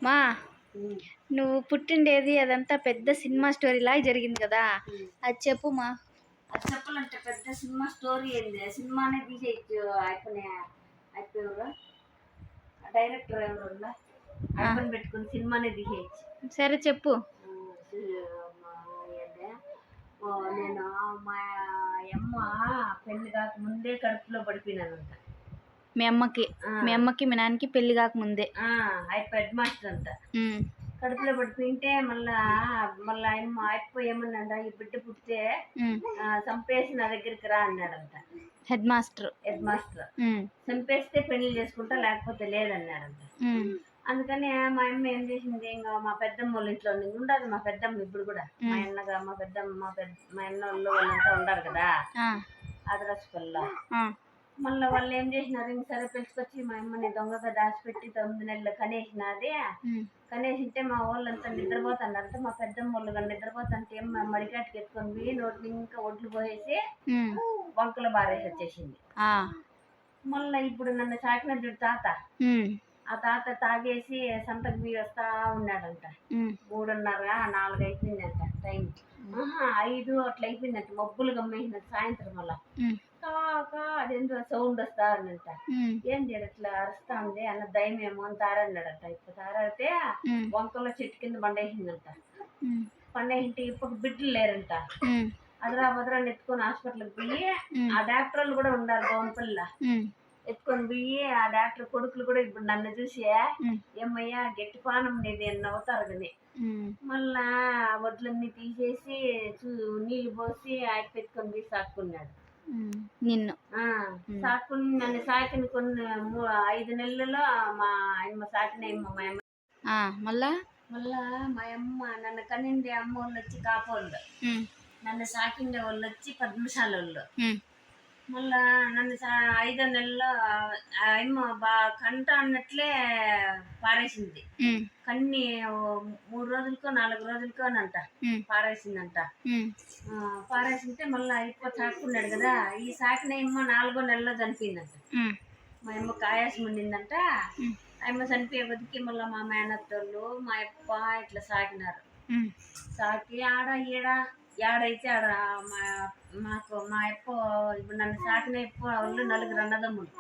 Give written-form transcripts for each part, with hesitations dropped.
మా నువ్వు పుట్టిండేది అదంతా పెద్ద సినిమా స్టోరీ లాగా జరిగింది కదా, అది చెప్పు మా. అది చెప్పాలంటే పెద్ద సినిమా స్టోరీ ఏంది, సినిమానే తీసేయచ్చు. అయిపోయారు డైరెక్టర్ ఎవరు అయిపోయి పెట్టుకుని సినిమానే తీసేయచ్చు. సరే చెప్పు. నేను మా అమ్మ పెళ్లి కాక ముందే కడుపులో పడిపోయినానంట. మీ అమ్మకి మీ నాన్నకి పెళ్లి కాకముందే హెడ్ మాస్టర్ అంట. కడుపులో పడిపోయింటే మళ్ళా అయిపోయి ఏమన్నాడ, ఈ బిడ్డ పుట్టితే చంపేసి నా దగ్గరికి రా అన్నాడంట హెడ్ మాస్టర్. చంపేస్తే పెళ్లి చేసుకుంటా, లేకపోతే లేదన్నాడంట. అందుకని మా అమ్మ ఏం చేసింది, ఇంకా మా పెద్దమ్మ వాళ్ళ ఇంట్లో ఉండదు. మా పెద్దమ్మ ఇప్పుడు కూడా మా అన్నగా మా అన్న వాళ్ళంతా ఉండారు కదా ఆదరాసుపల్లా. మళ్ళీ వాళ్ళు ఏం చేసినారు, ఇంక సరే పిలుచుకొచ్చి మా అమ్మని దొంగగా దాచిపెట్టి 9 నెలలు కనేసినది. కనేసింటే మా వాళ్ళంతా నిద్రపోతున్నారంటే, మా పెద్దమ్మ వాళ్ళు కానీ నిద్రపోతుంటే మడికాటికి ఎత్తుకొని పోయి నోటి ఇంకా ఒడ్లు పోసేసి వంకలు బారేసి వచ్చేసింది. మళ్ళీ ఇప్పుడు నన్ను సాకిన చూడు తాత, ఆ తాత తాగేసి సంతకు పోయి వస్తా ఉన్నాడంట. 3:30 4 అయిపోయిందంట టైం. 5 అట్లా అయిపోయిందంట. మబ్బులు గమ్మేసినట్టు సాయంత్రం వల్ల కాకా అదేంటో సౌండ్ వస్తా ఉందంట. ఏంది అట్లా అరుస్తా ఉంది అన్న దయమేమో అని తారన్నాడంట. ఇప్పుడు తారైతే వంకలో చెట్టు కింద పండేసిందంట. పండేసింటే ఇప్పుడు బిడ్డలు లేరంట. అదరా భద్రా ఎత్తుకొని హాస్పిటల్కి పోయి, ఆ డాక్టర్ వాళ్ళు కూడా ఉండాలి గౌన్పల్లిలో, ఎత్తుకొని పోయి ఆ డాక్టర్ కొడుకులు కూడా ఇప్పుడు నన్ను చూసి ఏమయ్యా గట్టి పానం ఉండేది అని నవ్వుతారు కానీ, మళ్ళా వడ్లన్నీ తీసేసి నీళ్లు పోసి పెట్టుకొని పోయి సాక్కున్నాడు నిన్ను. సాకుని నన్ను సాకిన 5 నెలలలో మా అమ్మ సాకిన మా అమ్మ. మళ్ళా మా అమ్మ నన్ను కనిండే అమ్మ వాళ్ళు వచ్చి కాపోళ్ళు, నన్ను సాకిండే వాళ్ళు వచ్చి పద్మశాల వాళ్ళు. మళ్ళా నన్ను 5వ నెలలో అమ్మ కంట అన్నట్లే పారేసింది. కన్ని 3 రోజులకో 4 రోజులకోనంట పారేసిందంట. పారేసింటే మళ్ళీ అయిపో సాకున్నాడు కదా, ఈ సాకిన అమ్మ 4వ నెలలో చనిపోయిందంట. మా అమ్మకి ఆయాసం ఉండిందంట. అమ్మ చనిపోయే బతికి మళ్ళీ మా మేనత్తోళ్ళు మా అప్ప ఇట్లా సాకినారు. సాకి ఆడ ఏడైతే ఆడ మాకు మా అప్ప ఇప్పుడు నన్ను సాకిన అప్ప వాళ్ళు 4 అన్నదమ్ములు.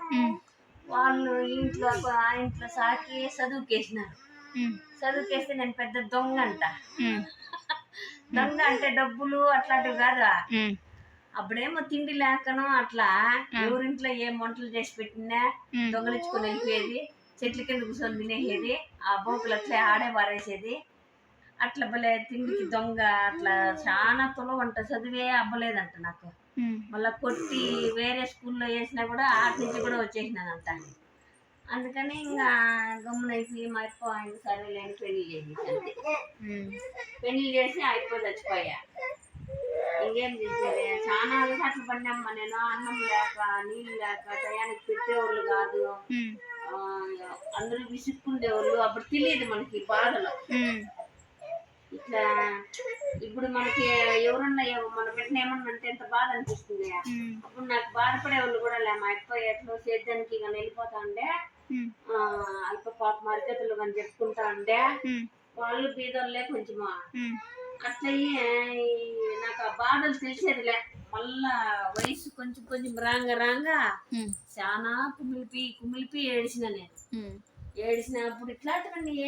వాళ్ళు ఆ ఇంట్లో సాకి చదువుకేసినారు. చదువుకేస్తే నేను పెద్ద దొంగ అంట. దొంగ అంటే డబ్బులు అట్లాంటివి కాదు. అప్పుడేమో తిండి లేకనో అట్లా ఎవరింట్లో ఏం వంటలు చేసి పెట్టినా దొంగలించుకొని వెళ్ళిపోయేది. చెట్ల కింద కూర్చొని తినేసేది. ఆ బోకులు అట్లా ఆడే పారేసేది. అట్లా భలే తిండికి దొంగ. అట్లా చాలా వంట చదివే అవ్వలేదంట నాకు. మళ్ళా కొట్టి వేరే స్కూల్లో వేసినా కూడా ఆటి నుంచి కూడా వచ్చేసినానంట. అందుకని ఇంకా గమ్మునైపోయి మా అప్ప ఆయన సరేలేని పెళ్లి చేసేసి పెళ్లి చేసి అయిపోయి చచ్చిపోయా. ఇంకేం చేసేది, చాలా అలవాట్లు పడినమ్మా నేను. అన్నం లేక నీళ్ళు లేక టయానికి పెట్టేవాళ్ళు కాదు. అందరూ విసుక్కుండేవాళ్ళు. అప్పుడు తెలియదు మనకి బాధలు. ఇట్లా ఇప్పుడు మనకి ఎవరన్నా మన బిడ్డను ఏమన్నా అంటే ఎంత బాధ అనిపిస్తుంది. అప్పుడు నాకు బాధపడే వాళ్ళు కూడా లే. మా అప్ప ఎట్లా సేద్యానికి కానీ వెళ్ళిపోతా ఉండే, అల్ప పాప మరికతలు కానీ చెప్పుకుంటా ఉండే. వాళ్ళు బీదోళ్ళే కొంచెము. అట్లయి నాకు ఆ బాధలు తెలిసేదిలే. మళ్ళా వయసు కొంచెం రాంగా చాలా కుమిలిపి ఏడిసిన నేను. ఏడిసినప్పుడు ఇట్లాంటివన్నీ ఏం